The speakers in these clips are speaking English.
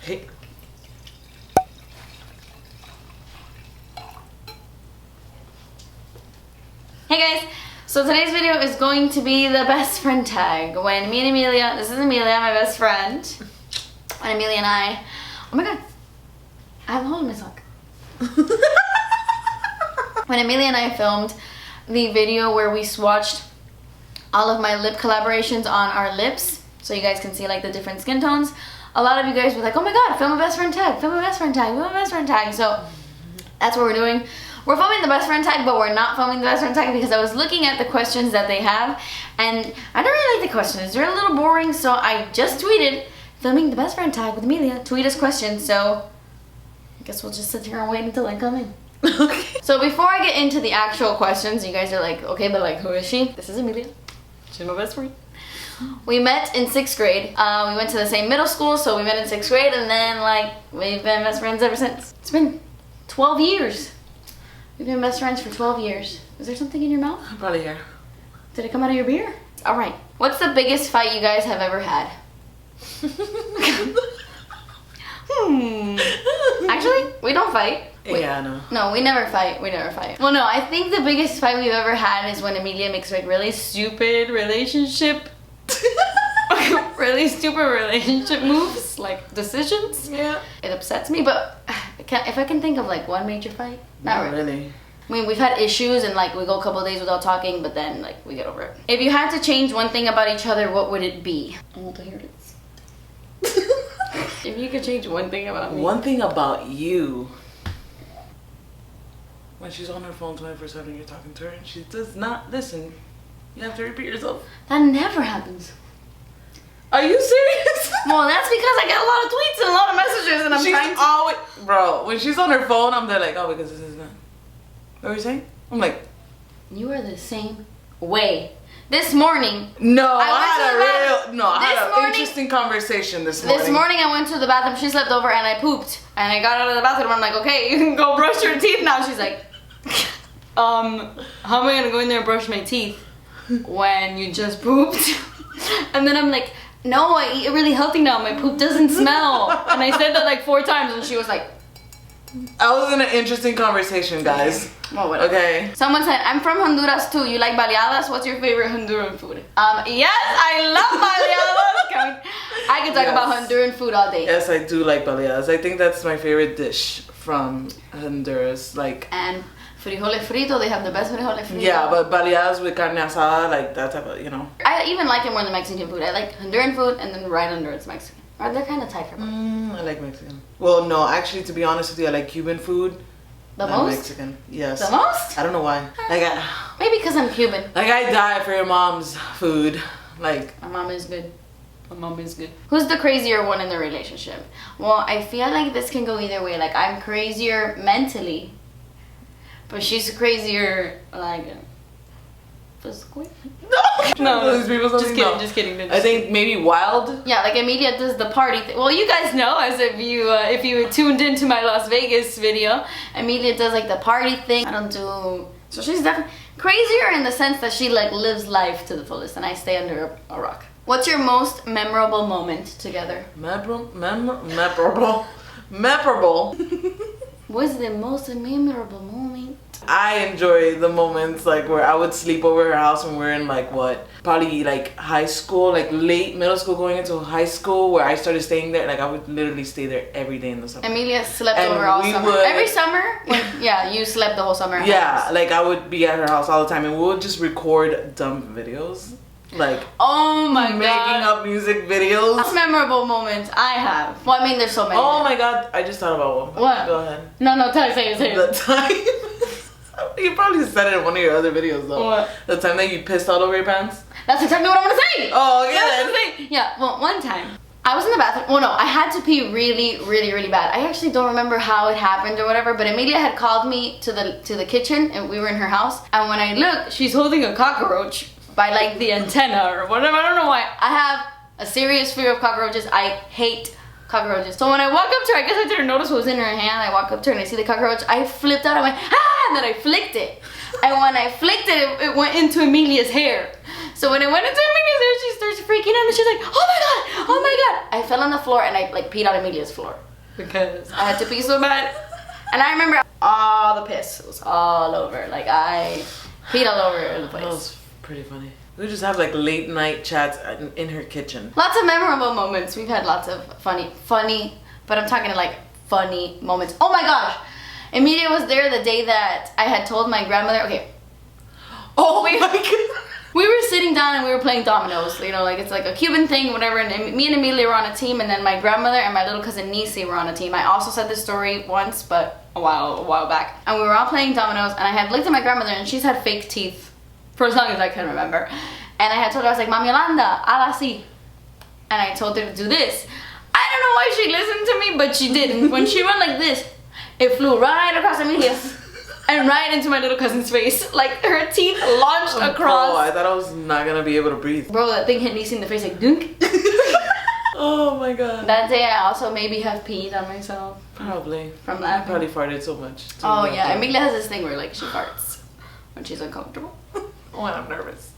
Hey. Hey guys, so today's video is going to be the best friend tag. When me and Emilia, this is Emilia, my best friend, and Emilia and I, oh my god, I have a hole in my sock. When Emilia and I filmed the video where we swatched all of my lip collaborations on our lips, so you guys can see like the different skin tones, a lot of you guys were like, oh my god, film a best friend tag, film a best friend tag, film a best friend tag. So that's what we're doing. We're filming the best friend tag, but we're not filming the best friend tag because I was looking at the questions that they have, and I don't really like the questions. They're a little boring, so I just tweeted, filming the best friend tag with Emilia, tweet us questions, so I guess we'll just sit here and wait until I come in. Okay. So before I get into the actual questions, you guys are like, okay, but like, who is she? This is Emilia. She's my best friend. We met in 6th grade. We went to the same middle school, so we met in 6th grade, and then like, we've been best friends ever since. It's been 12 years. We've been best friends for 12 years. Is there something in your mouth? Probably here. Did it come out of your beer? All right. What's the biggest fight you guys have ever had? Actually, we don't fight. Yeah, no. No, we never fight. We never fight. Well, no, I think the biggest fight we've ever had is when Emilia makes like really stupid relationship moves, like decisions. Yeah. It upsets me, but if I can think of like one major fight, not really. I mean, we've had issues and like we go a couple of days without talking, but then like we get over it. If you had to change one thing about each other, what would it be? I want to hear this. If you could change one thing about me. One thing about you. When she's on her phone 24/7, you're talking to her and she does not listen. You have to repeat yourself. That never happens. Are you serious? Well, that's because I get a lot of tweets and a lot of messages, and I'm trying to. Always, bro, when she's on her phone, I'm there like, oh, because this is not. What were you saying? I'm like, you are the same way. This morning. No, I had an interesting conversation this morning. This morning I went to the bathroom. She slept over and I pooped, and I got out of the bathroom. I'm like, okay, you can go brush your teeth now. She's like, how am I gonna go in there and brush my teeth when you just pooped? And then I'm like, no, I eat really healthy now. My poop doesn't smell. And I said that like 4 times, and she was like, I was in an interesting conversation, guys. Well, whatever. Okay. Someone said, I'm from Honduras too. You like baleadas? What's your favorite Honduran food? Yes, I love baleadas. I can talk about Honduran food all day. Yes, I do like baleadas. I think that's my favorite dish from Honduras. Like. And frijoles frito, they have the best frijoles frito. Yeah, but baleadas with carne asada, like that type of, you know. I even like it more than Mexican food. I like Honduran food, and then right under it's Mexican. Or they're kind of tight for me. I like Mexican. Well, no, actually, to be honest with you, I like Cuban food. The most? Mexican, yes. The most? I don't know why. Like maybe because I'm Cuban. Like I die for your mom's food. Like my mom is good. My mom is good. Who's the crazier one in the relationship? Well, I feel like this can go either way. Like I'm crazier mentally, but she's crazier like physically. No, just kidding. I think maybe wild. Yeah, like Emilia does the party thing. Well, you guys know, as if you tuned into my Las Vegas video, Emilia does like the party thing. I don't do. So she's definitely crazier in the sense that she like lives life to the fullest, and I stay under a rock. What's your most memorable moment together? Memorable. What's the most memorable moment? I enjoy the moments like where I would sleep over her house when we're in like what? Probably like high school, like late middle school going into high school, where I started staying there. Like I would literally stay there every day in the summer. Emilia slept over all summer. Every summer? Yeah, you slept the whole summer. Yeah, like I would be at her house all the time and we would just record dumb videos. Like, oh my god, making up music videos. That's memorable moments I have. Well, I mean, there's so many. Oh my god, I just thought about one. What? Go ahead. No, say it. The time. You probably said it in one of your other videos though. What? The time that you pissed all over your pants. That's exactly what I want to say. Oh, okay. That's what I'm saying. Yeah. Well, one time I was in the bathroom. Well, no, I had to pee really bad. I actually don't remember how it happened or whatever, but Emilia had called me to the kitchen, and we were in her house. And when I look, she's holding a cockroach by like the antenna or whatever. I don't know why. I have a serious fear of cockroaches. I hate cockroaches. So when I walk up to her, I guess I didn't notice what was in her hand. I walk up to her and I see the cockroach. I flipped out. I went, ah! And then I flicked it. And when I flicked it, it went into Emilia's hair. So when it went into Emilia's hair, she starts freaking out and she's like, oh oh my god. I fell on the floor and I like peed on Emilia's floor because I had to pee so bad. And I remember all the piss was all over. Like I peed all over the place. That was pretty funny. We just have like late night chats in her kitchen. Lots of memorable moments. We've had lots of funny, but I'm talking like funny moments. Oh my gosh. Emilia was there the day that I had told my grandmother, okay. Oh my god. We were sitting down and we were playing dominoes, you know, like it's like a Cuban thing, whatever, and me and Emilia were on a team, and then my grandmother and my little cousin Nisi were on a team. I also said this story once, but a while back. And we were all playing dominoes, and I had looked at my grandmother, and she's had fake teeth for as long as I can remember. And I had told her, I was like, Mami Yolanda, ala así. And I told her to do this. I don't know why she listened to me, but she didn't. When she went like this, it flew right across Emilia's. And right into my little cousin's face. Like her teeth launched across. Bro, I thought I was not gonna be able to breathe. Bro, that thing hit Nisi in the face like dunk. Oh my god. That day I also maybe have peed on myself. Probably. From that. I probably farted so much. Oh yeah, Emilia has this thing where like she farts when she's uncomfortable. When I'm nervous.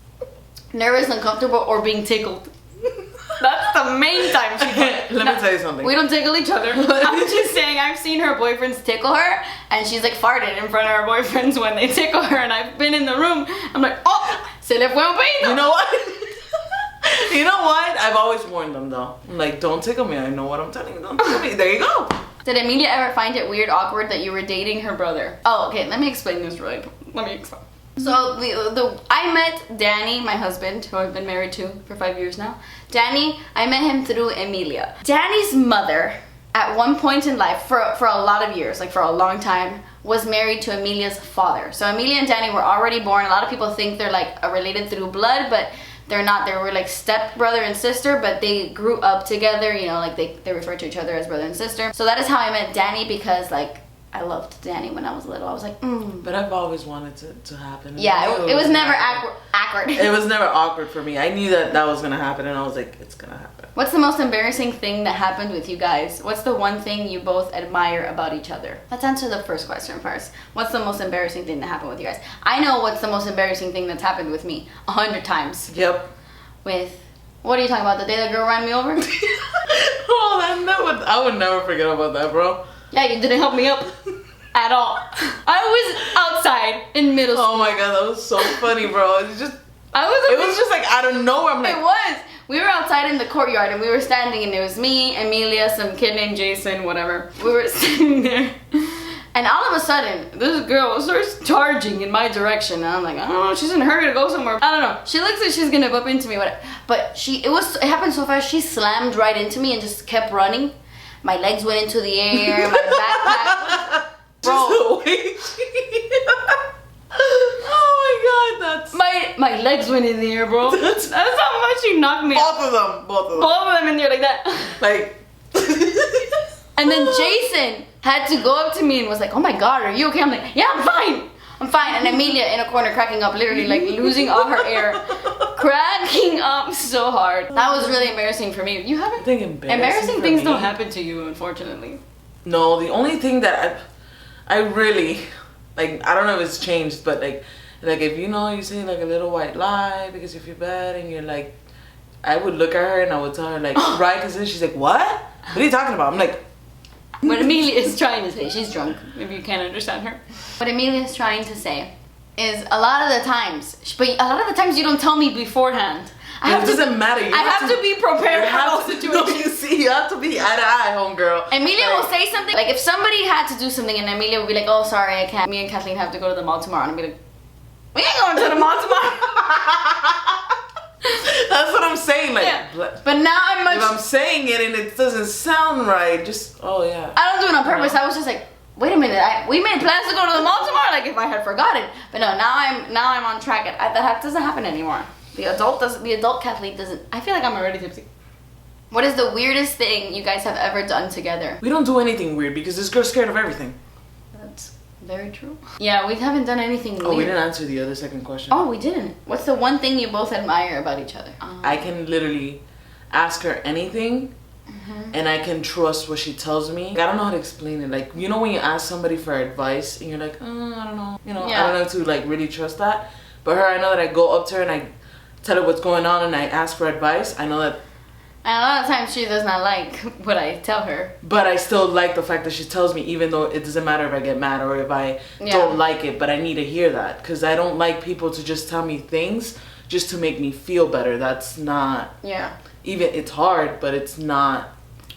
Nervous, uncomfortable, or being tickled. That's the main time she farts. Let me tell you something. We don't tickle each other. I'm just saying I've seen her boyfriends tickle her and she's like farted in front of her boyfriends when they tickle her, and I've been in the room. I'm like, oh, se le fue un pedido. You know what? You know what? I've always warned them though. I'm like, don't tickle me. I know what I'm telling you. Don't tickle me. There you go. Did Emilia ever find it weird, awkward that you were dating her brother? Oh, okay. Let me explain this really. Let me explain. So I met Danny, my husband, who I've been married to for 5 years now. Danny, I met him through Emilia. Danny's mother, at one point in life, for a lot of years, like for a long time, was married to Emilia's father. So Emilia and Danny were already born. A lot of people think they're like related through blood, but they're not. They were like step brother and sister, but they grew up together, you know, like they refer to each other as brother and sister. So that is how I met Danny, because like I loved Danny when I was little. I was like, But I've always wanted it to happen. Yeah, it was never awkward. It was never awkward for me. I knew that was gonna happen, and I was like, it's gonna happen. What's the most embarrassing thing that happened with you guys? What's the one thing you both admire about each other? Let's answer the first question first. What's the most embarrassing thing that happened with you guys? I know what's the most embarrassing thing that's happened with me 100 times. Yep. What are you talking about? The day the girl ran me over? Oh, I would never forget about that, bro. Yeah, you didn't help me up at all. I was outside in middle school. Oh my god, that was so funny, bro. It was just like out of nowhere. I'm like, it was. We were outside in the courtyard and we were standing, and it was me, Emilia, some kid named Jason, whatever. We were sitting there. And all of a sudden, this girl starts charging in my direction. And I'm like, I don't know, she's in a hurry to go somewhere. I don't know. She looks like she's gonna bump into me, whatever. But it happened so fast, she slammed right into me and just kept running. My legs went into the air, my backpack. Bro. Oh my god, my legs went in the air, bro. That's how much she knocked me out. Both of them in there like that. Like. And then Jason had to go up to me and was like, oh my god, are you okay? I'm like, yeah, I'm fine. I'm fine. And Emilia in a corner cracking up, literally like losing all her air. Cracking up so hard. That was really embarrassing for me. You haven't? Embarrassing things don't happen to you, unfortunately. No, the only thing that I really, like, I don't know if it's changed, but like if you say like a little white lie because you feel bad and you're like, I would look at her and I would tell her like, right, because then she's like, what? What are you talking about? I'm like, what Emilia is trying to say, she's drunk, if you can't understand her. What Emilia is trying to say is a lot of the times, but a lot of the times you don't tell me beforehand. It doesn't matter. I have to be prepared for all situations. You have to be eye to eye, homegirl. Emilia will say something, like if somebody had to do something and Emilia will be like, oh sorry, I can't. Me and Kathleen have to go to the mall tomorrow. And I'll be like, we ain't going to the mall tomorrow. That's what I'm saying. Like, yeah. But now I'm much. If I'm saying it and it doesn't sound right, just oh yeah. I don't do it on purpose. I was just like, wait a minute. We made plans to go to the mall tomorrow. Like if I had forgotten. But no, now I'm on track. That doesn't happen anymore. The adult Kathleen doesn't. I feel like I'm already tipsy. What is the weirdest thing you guys have ever done together? We don't do anything weird because this girl's scared of everything. That's very true. Yeah, we haven't done anything weird. Oh, we didn't answer the other second question. Oh, we didn't. What's the one thing you both admire about each other? I can literally ask her anything and I can trust what she tells me. I don't know how to explain it. Like, you know when you ask somebody for advice and you're like, I don't know. I don't know to like really trust that. But her, I know that I go up to her and I tell her what's going on and I ask for advice. I know that And a lot of times she does not like what I tell her. But I still like the fact that she tells me, even though it doesn't matter if I get mad or if I don't like it, but I need to hear that. Because I don't like people to just tell me things just to make me feel better. That's not... Yeah. Even, it's hard, but it's not...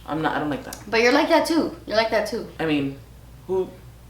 I don't like that. But you're like that too. You're like that too. I mean,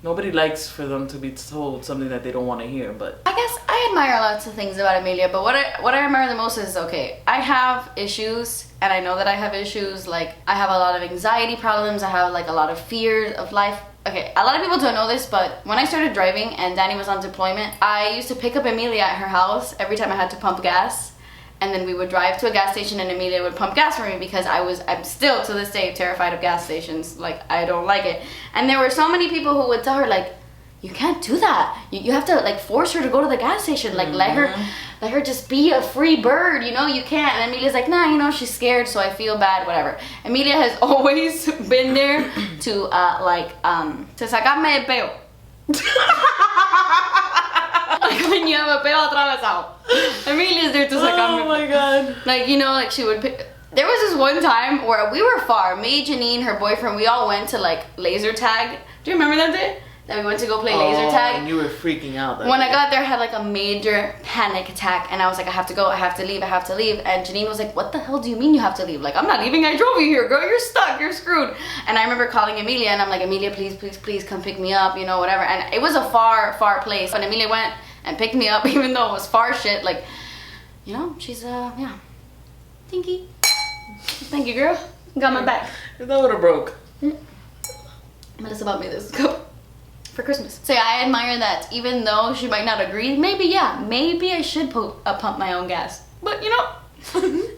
nobody likes for them to be told something that they don't want to hear, but... I guess I admire lots of things about Emilia, but what I admire the most is, okay, I have issues, and I know that I have issues, like, I have a lot of anxiety problems, I have, like, a lot of fear of life. Okay, a lot of people don't know this, but when I started driving and Danny was on deployment, I used to pick up Emilia at her house every time I had to pump gas. And then we would drive to a gas station and Emilia would pump gas for me because I'm still to this day terrified of gas stations. Like, I don't like it. And there were so many people who would tell her, like, you can't do that. You have to, like, force her to go to the gas station. Like, let her just be a free bird, you know, you can't. And Emilia's like, nah, you know, she's scared, so I feel bad, whatever. Emilia has always been there to, to sacarme de peo. Like when you have a peo atravesado. Emilia's there to sacarme. Oh my god. Like, you know, like she would pick... There was this one time where we were far. Me, Janine, her boyfriend, we all went to, like, laser tag. Do you remember that day? That we went to go play laser tag. And you were freaking out. When I got there, I had like a major panic attack, and I was like, I have to go, I have to leave, I have to leave. And Janine was like, what the hell do you mean you have to leave? Like, I'm not leaving, I drove you here, girl, you're stuck, you're screwed. And I remember calling Emilia, and I'm like, Emilia, please, please, please come pick me up, you know, whatever. And it was a far, far place. And Emilia went and picked me up, even though it was far shit. Like, you know, she's, yeah. Tinky. Thank you, girl. Got my back. That would have broke. But it's about me, this go. For Christmas. So yeah, I admire that even though she might not agree, maybe I should pump my own gas. But you know,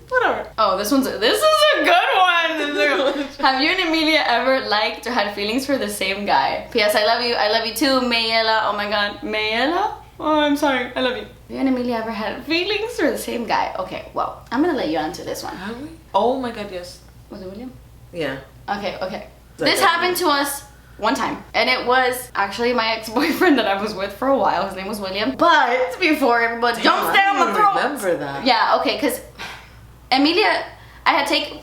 whatever. Oh, this is a good one. Have you and Emilia ever liked or had feelings for the same guy? P.S. I love you too, Mayela. Oh my god, Mayela? Oh, I'm sorry, I love you. Have you and Emilia ever had feelings for the same guy? Okay, well, I'm gonna let you answer this one. Have we? Oh my god, yes. Was it William? Yeah. Okay. This happened to us one time, and it was actually my ex-boyfriend that I was with for a while. His name was William. But before everybody jumps down my throat. I remember that. Yeah, okay, because Emilia, I had taken...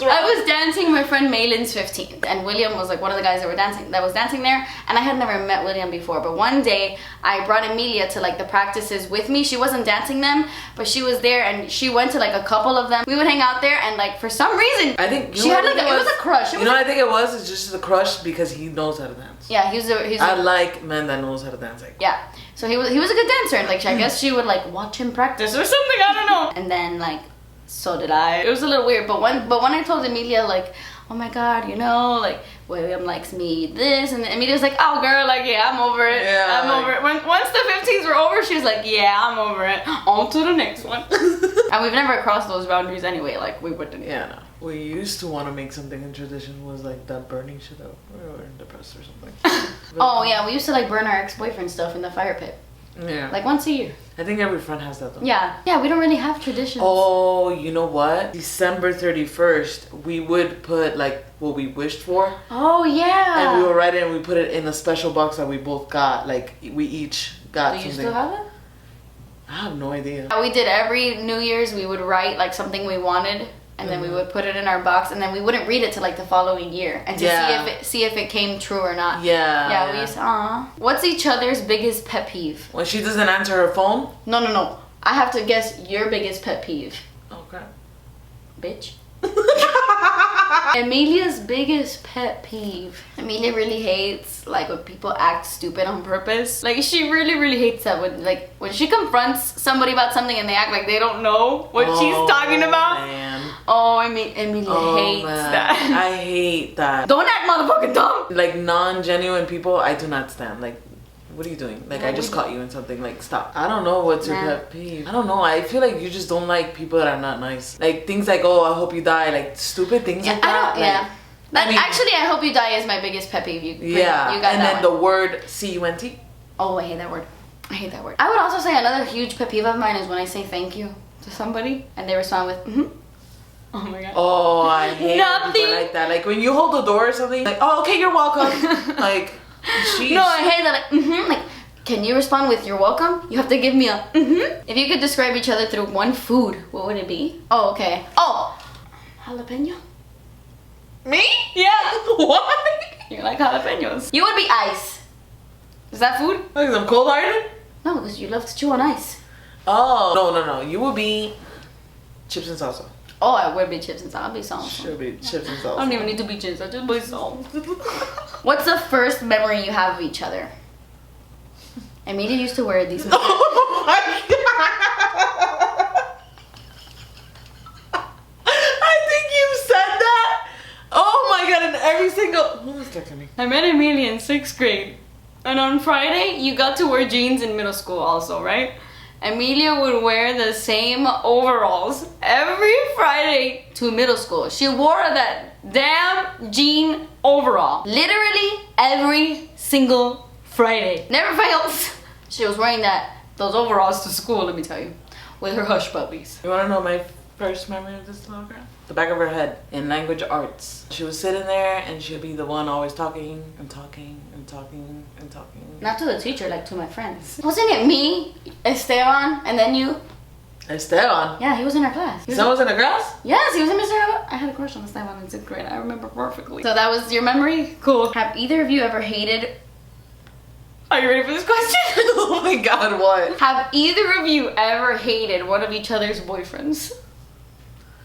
I was dancing my friend Maylin's 15th, and William was like one of the guys that was dancing there, and I had never met William before. But one day I brought Emilia to like the practices with me. She wasn't dancing them, but she was there, and she went to like a couple of them. We would hang out there, and like for some reason I think she had like it was a crush. I think it was. It's just a crush because he knows how to dance. Yeah, I like men that knows how to dance. Like. Yeah, so he was a good dancer, and like I guess she would like watch him practice or something. I don't know. And then like. So did I. It was a little weird, but when I told Emilia like, oh my god, you know, like William likes me this, and Emilia's like, oh girl, like yeah, I'm over it. Yeah, I'm over it. Once the 15s were over, she was like, yeah, I'm over it. On to the next one. And we've never crossed those boundaries anyway. Like we wouldn't. Yeah, no. We used to want to make something in tradition was like that burning shit up. We were depressed or something. Oh yeah, we used to like burn our ex-boyfriend stuff in the fire pit. Yeah. Like once a year. I think every friend has that though. Yeah, we don't really have traditions. Oh, you know what? December 31st, we would put like what we wished for. Oh yeah. And we would write it and we put it in a special box that we both got. Like we each got something. Do you still have it? I have no idea. We did every New Year's, we would write like something we wanted. And then we would put it in our box, and then we wouldn't read it till like the following year, and to see if it came true or not. Yeah. We used to, What's each other's biggest pet peeve? When she doesn't answer her phone? No. I have to guess your biggest pet peeve. Okay. Bitch. Emilia's biggest pet peeve. Emilia really hates like when people act stupid on purpose. Like she really hates that when she confronts somebody about something and they act like they don't know what she's talking about. Man. Oh, Emilia hates that. I hate that. Don't act motherfucking dumb. Like non-genuine people, I do not stand. Like, what are you doing? Like, I just caught you in something. Like, stop. I don't know what's your pet peeve. I don't know. I feel like you just don't like people that are not nice. Like, things like, oh, I hope you die. Like, stupid things like that. Actually, I hope you die is my biggest pet peeve. You got and then the word C-U-N-T. Oh, I hate that word. I would also say another huge pet peeve of mine is when I say thank you to somebody and they respond with, Oh my god. Oh, I hate people like that. Like, when you hold the door or something, like, oh, okay, you're welcome. Like... No, I hate that. Like, like, Can you respond with "you're welcome"? You have to give me a mm-hmm. If you could describe each other through one food, what would it be? Oh, okay. Oh, jalapeno. Me? Yeah. Why? You like jalapenos. You would be ice. Is that food? Like I'm cold-hearted? No, because you love to chew on ice. Oh, no. You would be chips and salsa. Oh, I would be chips and salsa. I'll be salsa. Should be chips and salsa. I don't even need to be chips. I just be salsa. What's the first memory you have of each other? Emilia used to wear these. Oh my god! I think you said that. Oh my god! And every single. Who was texting me? I met Emilia in 6th grade, and on Friday you got to wear jeans in middle school, also, right? Emilia would wear the same overalls every Friday to middle school. She wore that damn jean overall literally every single Friday. Never fails. She was wearing those overalls to school, let me tell you, with her hush puppies. You wanna know my first memory of this little girl? The back of her head in language arts. She was sitting there and she'd be the one always talking and talking and talking and talking. Not to the teacher, like to my friends. Wasn't it me, Esteban, and then you? Esteban? Yeah, he was in our class. Esteban was in the class? Yes, he was in Mr. I had a crush on Esteban in 6th grade. I remember perfectly. So that was your memory? Cool. Have either of you ever hated... Are you ready for this question? Oh my god, what? Have either of you ever hated one of each other's boyfriends?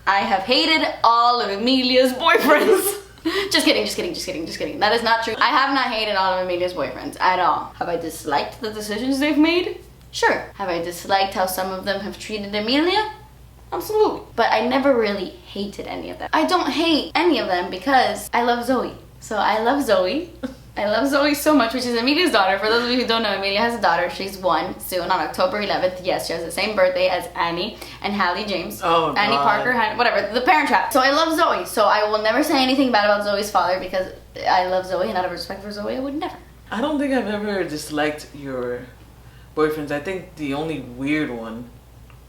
I have hated all of Emilia's boyfriends. Just kidding. That is not true. I have not hated all of Emilia's boyfriends at all. Have I disliked the decisions they've made? Sure. Have I disliked how some of them have treated Emilia? Absolutely. But I never really hated any of them. I don't hate any of them because I love Zoe. So I love Zoe. I love Zoe so much, which is Emilia's daughter. For those of you who don't know, Emilia has a daughter. She's 1 soon on October 11th. Yes, she has the same birthday as Annie and Hallie James. Oh, God. Annie Parker, whatever, the Parent Trap. So I love Zoe. So I will never say anything bad about Zoe's father because I love Zoe, and out of respect for Zoe, I would never. I don't think I've ever disliked your boyfriends. I think the only weird one,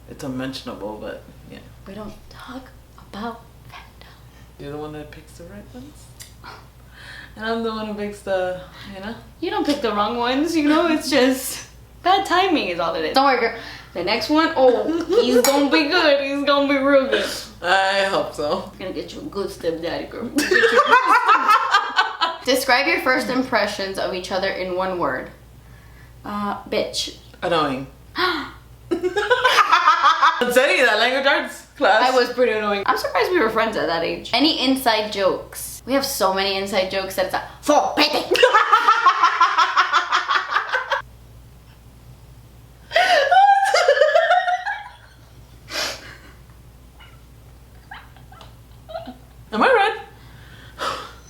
it's unmentionable, but yeah. We don't talk about fandom. You're the one that picks the right ones? And I'm the one who picks the, you know? You don't pick the wrong ones, you know? It's just bad timing is all it is. Don't worry, girl. The next one, oh, he's gonna be good. He's gonna be real good. I hope so. I'm gonna get you a good stepdaddy, girl. Describe your first impressions of each other in one word. Bitch. Annoying. Sorry, that language arts class. I was pretty annoying. I'm surprised we were friends at that age. Any inside jokes? We have so many inside jokes that it's like, for petty. Am I red?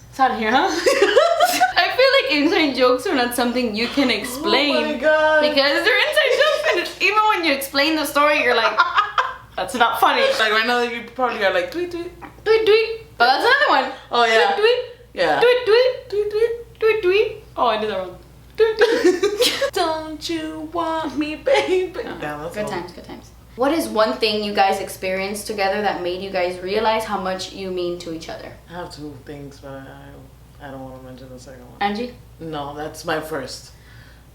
It's out of here, huh? I feel like inside jokes are not something you can explain. Oh my god. Because they're inside jokes, and even when you explain the story, you're like, that's not funny. Like right now, you probably are like, tweet, tweet. Tweet, tweet. Oh, that's another one. Oh yeah. Tweet, tweet. Yeah. Tweet, tweet. Tweet, tweet. Tweet, tweet. Oh, I did that wrong. Tweet, tweet. Don't you want me, baby? Oh, Yeah, that's good all. times, good times. What is one thing you guys experienced together that made you guys realize how much you mean to each other? I have 2 things, but I don't want to mention the second one. Angie? No, that's my first.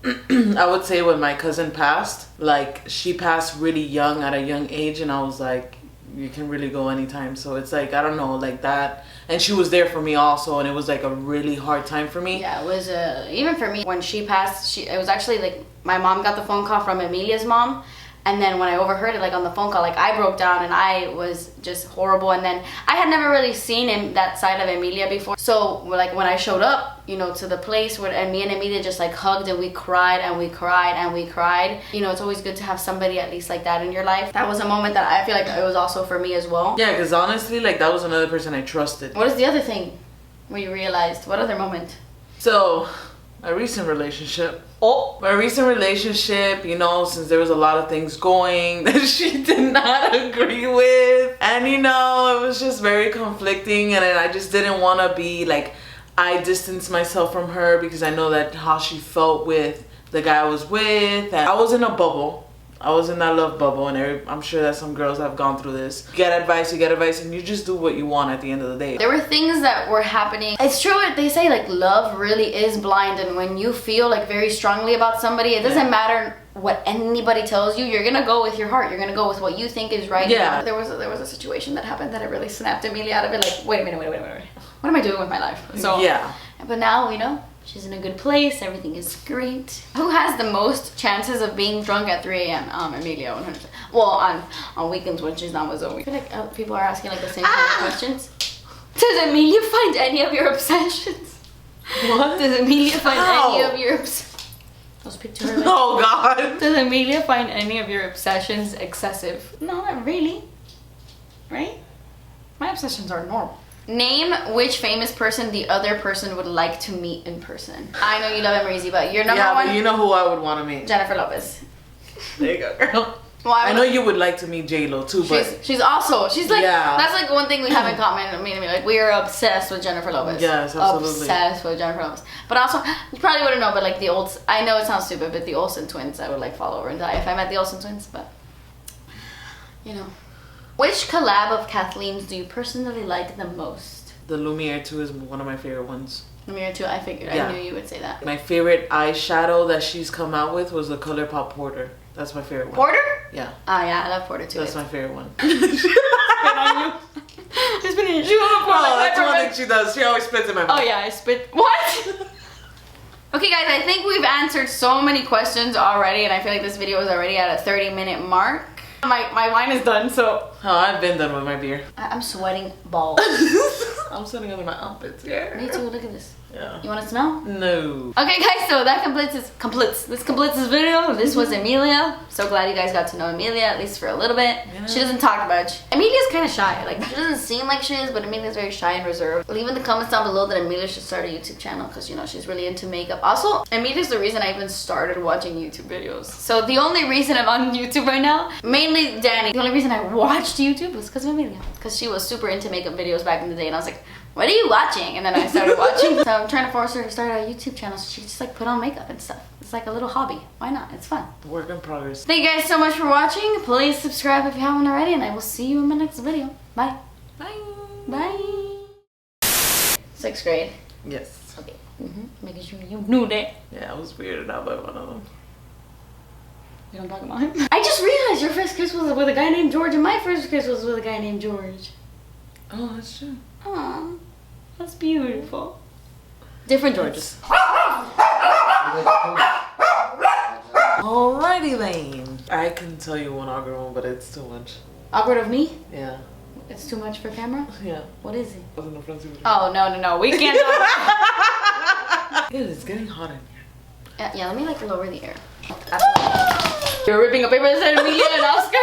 I would say when my cousin passed, like she passed really young at a young age, and I was like, you can really go anytime. So it's like, I don't know, like that. And she was there for me also, and it was like a really hard time for me. Yeah, it was even for me when she passed. It was actually like my mom got the phone call from Emilia's mom, and then when I overheard it, like on the phone call, like I broke down and I was just horrible. And then I had never really seen that side of Emilia before. So like when I showed up, you know, to the place where and me and Emilia just like hugged and we cried and we cried and we cried. You know, it's always good to have somebody at least like that in your life. That was a moment that I feel like it was also for me as well. Yeah, because honestly, like that was another person I trusted. What is the other thing where you realized? What other moment? So, my recent relationship, you know, since there was a lot of things going that she did not agree with, and you know, it was just very conflicting, and I just didn't want to be like, I distanced myself from her because I know that how she felt with the guy I was with, and I was in a bubble. I was in that love bubble, and I'm sure that some girls have gone through this. You get advice, and you just do what you want at the end of the day. There were things that were happening. It's true what they say, like love really is blind, and when you feel like very strongly about somebody, it doesn't matter what anybody tells you, you're gonna go with your heart. You're gonna go with what you think is right. Yeah. There was a situation that happened that it really snapped Emilia out of it. Like, wait a minute. What am I doing with my life? So yeah. But now we know she's in a good place. Everything is great. Who has the most chances of being drunk at 3 a.m.? Emilia, 100%. Well, on weekends when she's not with Zoe. I feel like people are asking like the same kind of questions. Does Emilia find any of your obsessions? What? Does Emilia find any of your obsessions? I'll speak to her later. Oh God. Does Emilia find any of your obsessions excessive? No, not really. Right? My obsessions are normal. Name which famous person the other person would like to meet in person. I know you love Emery, but your number one. But you know who I would want to meet? Jennifer Lopez. There you go, girl. Well, I know you would like to meet J-Lo too, but she's like, that's like one thing we have in common. I mean, like we are obsessed with Jennifer Lopez. Yes, absolutely. Obsessed with Jennifer Lopez. But also, you probably wouldn't know, but like I know it sounds stupid, but the Olsen twins, I would like follow over and die if I met the Olsen twins, but you know. Which collab of Kathleen's do you personally like the most? The Lumiere 2 is one of my favorite ones. Lumiere 2, I figured. Yeah. I knew you would say that. My favorite eyeshadow that she's come out with was the ColourPop Porter. That's my favorite one. Porter? Yeah. Oh yeah, I love Porter too. That's my favorite one. Spit on you. She's been in you. Oh, that's one thing she does. She always spits in my mouth. Oh yeah, I spit. What? Okay guys, I think we've answered so many questions already, and I feel like this video is already at a 30-minute mark. My wine is done, so. Oh, I've been done with my beer. I'm sweating balls. I'm sitting under my armpits. Yeah. Me too. Look at this. Yeah. You want to smell? No. Okay, guys. So that completes this video. This was Emilia. So glad you guys got to know Emilia at least for a little bit. Yeah. She doesn't talk much. Emilia's kind of shy. Like she doesn't seem like she is, but Emilia's very shy and reserved. Leave in the comments down below that Emilia should start a YouTube channel because you know she's really into makeup. Also, Emilia's the reason I even started watching YouTube videos. So the only reason I'm on YouTube right now, mainly Danny. The only reason I watched YouTube was because of Emilia, because she was super into makeup videos back in the day, and I was like, what are you watching? And then I started watching. So I'm trying to force her to start a YouTube channel so she can just like put on makeup and stuff. It's like a little hobby. Why not? It's fun. Work in progress. Thank you guys so much for watching. Please subscribe if you haven't already, and I will see you in my next video. Bye. Bye. Bye. 6th grade. Yes. Okay. Making sure you knew that. Yeah, I was weirded out by one of them. You don't talk about him? I just realized your first kiss was with a guy named George, and my first kiss was with a guy named George. Oh, that's true. Aww, that's beautiful. Different Georges. Alrighty then. I can tell you one awkward one, but it's too much. Awkward of me? Yeah. It's too much for camera? Yeah. What is it? Oh, no. We can't talk. It is getting hot in here. Yeah, let me like lower the air. You're ripping a paper that said Emilia and Oscar?